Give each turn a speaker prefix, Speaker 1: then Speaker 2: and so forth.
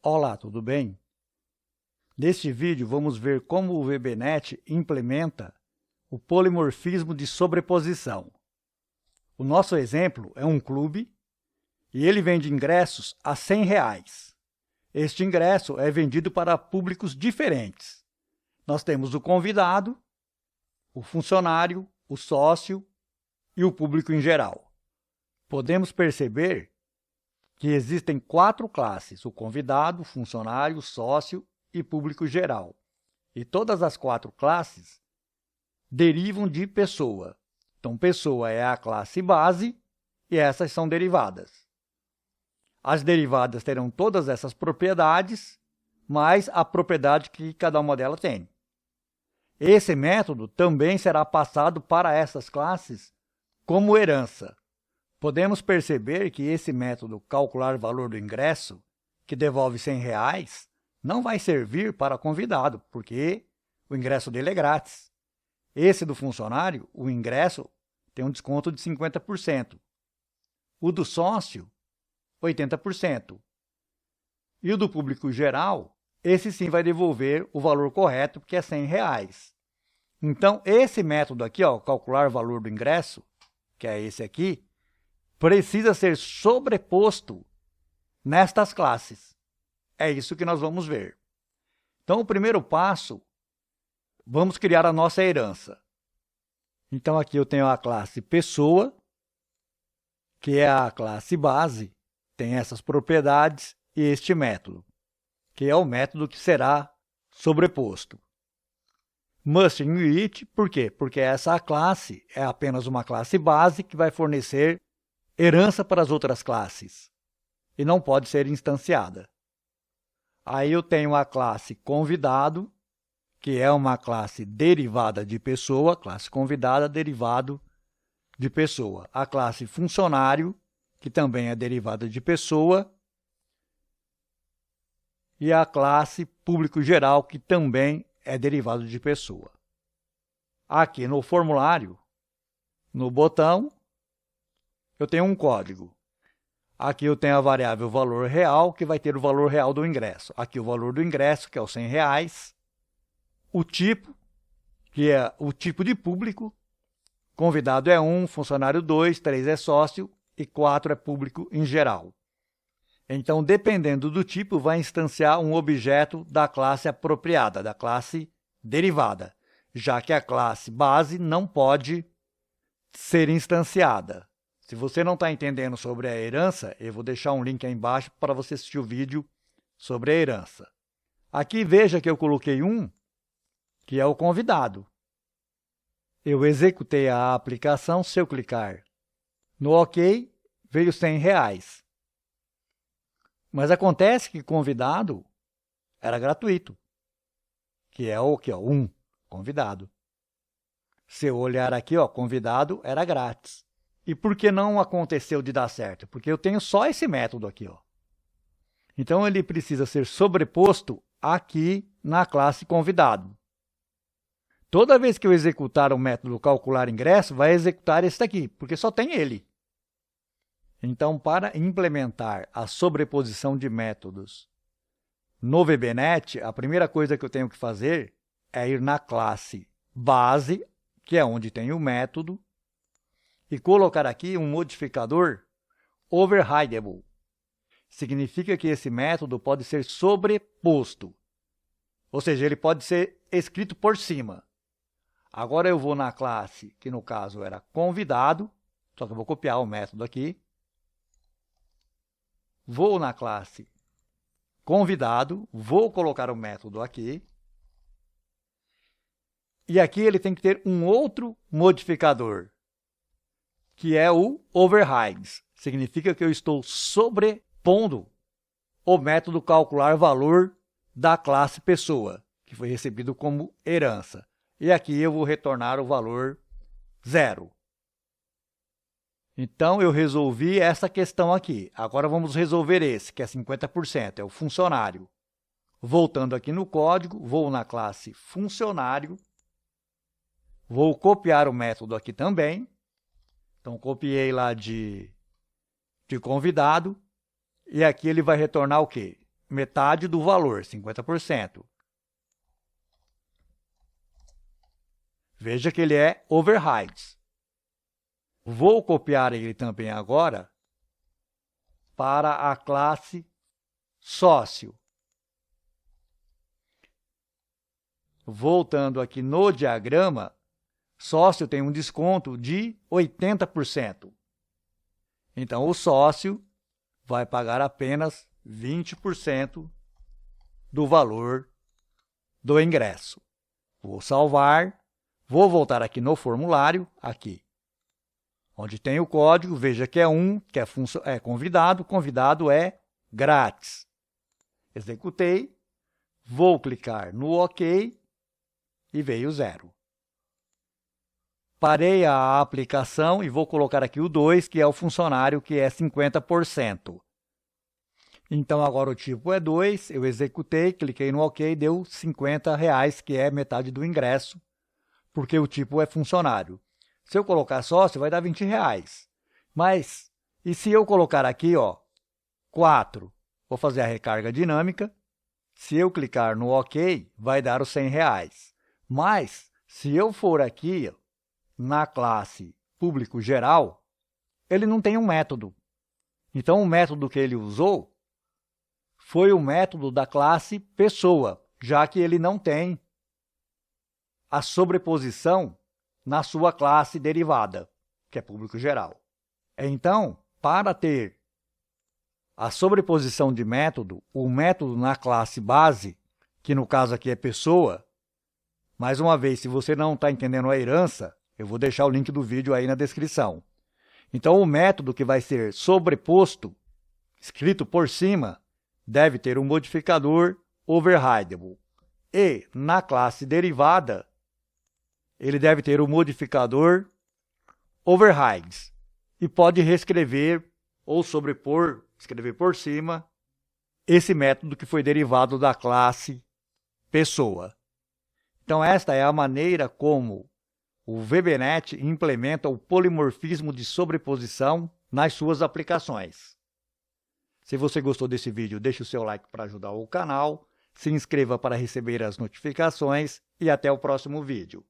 Speaker 1: Olá, tudo bem? Neste vídeo vamos ver como o VBNet implementa o polimorfismo de sobreposição. O nosso exemplo é um clube e ele vende ingressos a R$100. Este ingresso é vendido para públicos diferentes. Nós temos o convidado, o funcionário, o sócio e o público em geral. Podemos perceber que existem 4 classes: o convidado, o funcionário, o sócio e público geral. E todas as 4 classes derivam de pessoa. Então, pessoa é a classe base e essas são derivadas. As derivadas terão todas essas propriedades, mais a propriedade que cada uma delas tem. Esse método também será passado para essas classes como herança. Podemos perceber que esse método calcular valor do ingresso, que devolve R$100, não vai servir para convidado, porque o ingresso dele é grátis. Esse do funcionário, o ingresso, tem um desconto de 50%. O do sócio, 80%. E o do público geral, esse sim vai devolver o valor correto, que é R$100. Então, esse método aqui, calcular valor do ingresso, que é esse aqui, precisa ser sobreposto nestas classes. É isso que nós vamos ver. Então, o primeiro passo, vamos criar a nossa herança. Então, aqui eu tenho a classe pessoa, que é a classe base, tem essas propriedades, e este método, que é o método que será sobreposto. Must init, por quê? Porque essa classe é apenas uma classe base que vai fornecer herança para as outras classes e não pode ser instanciada. Aí eu tenho a classe convidado, que é uma classe derivada de pessoa, classe convidada, derivado de pessoa. A classe funcionário, que também é derivada de pessoa, e a classe público geral, que também é derivado de pessoa. Aqui no formulário, no botão, eu tenho um código. Aqui eu tenho a variável valor real, que vai ter o valor real do ingresso. Aqui o valor do ingresso, que é os R$100. O tipo, que é o tipo de público. Convidado é 1, funcionário 2, 3 é sócio e 4 é público em geral. Então, dependendo do tipo, vai instanciar um objeto da classe apropriada, da classe derivada, já que a classe base não pode ser instanciada. Se você não está entendendo sobre a herança, eu vou deixar um link aí embaixo para você assistir o vídeo sobre a herança. Aqui veja que eu coloquei um, que é o convidado. Eu executei a aplicação. Se eu clicar no OK, veio R$100. Mas acontece que convidado era gratuito, que é o que? 1, convidado. Se eu olhar aqui, convidado era grátis. E por que não aconteceu de dar certo? Porque eu tenho só esse método aqui. Então, ele precisa ser sobreposto aqui na classe convidado. Toda vez que eu executar o método calcular ingresso, vai executar esse daqui, porque só tem ele. Então, para implementar a sobreposição de métodos no VBNet, a primeira coisa que eu tenho que fazer é ir na classe base, que é onde tem o método, e colocar aqui um modificador overridable. Significa que esse método pode ser sobreposto, ou seja, ele pode ser escrito por cima. Agora eu vou na classe, que no caso era convidado, só que eu vou copiar o método aqui. Vou na classe convidado, vou colocar o método aqui. E aqui ele tem que ter um outro modificador, que é o overrides. Significa que eu estou sobrepondo o método calcular valor da classe pessoa, que foi recebido como herança. E aqui eu vou retornar o valor 0. Então, eu resolvi essa questão aqui. Agora, vamos resolver esse, que é 50%, é o funcionário. Voltando aqui no código, vou na classe funcionário, vou copiar o método aqui também. Então, copiei lá de convidado, e aqui ele vai retornar o quê? metade do valor, 50%. Veja que ele é overrides. Vou copiar ele também agora para a classe sócio. Voltando aqui no diagrama, sócio tem um desconto de 80%. Então, o sócio vai pagar apenas 20% do valor do ingresso. Vou salvar, vou voltar aqui no formulário, aqui, onde tem o código, veja que é que é convidado, convidado é grátis. Executei, vou clicar no OK e veio 0. Parei a aplicação e vou colocar aqui o 2, que é o funcionário, que é 50%. Então, agora o tipo é 2, eu executei, cliquei no OK, deu R$50, que é metade do ingresso, porque o tipo é funcionário. Se eu colocar sócio, vai dar R$20. Mas, e se eu colocar aqui, ó, 4, vou fazer a recarga dinâmica, se eu clicar no OK, vai dar os R$100. Mas, se eu for aqui, na classe público geral, ele não tem um método. Então, o método que ele usou foi o método da classe pessoa, já que ele não tem a sobreposição na sua classe derivada, que é público geral. Então, para ter a sobreposição de método, o método na classe base, que no caso aqui é pessoa, mais uma vez, se você não está entendendo a herança, eu vou deixar o link do vídeo aí na descrição. Então, o método que vai ser sobreposto, escrito por cima, deve ter um modificador overridable. E, na classe derivada, ele deve ter o modificador overrides. E pode reescrever ou sobrepor, escrever por cima, esse método que foi derivado da classe pessoa. Então, esta é a maneira como o VBNet implementa o polimorfismo de sobreposição nas suas aplicações. Se você gostou desse vídeo, deixe o seu like para ajudar o canal, se inscreva para receber as notificações e até o próximo vídeo.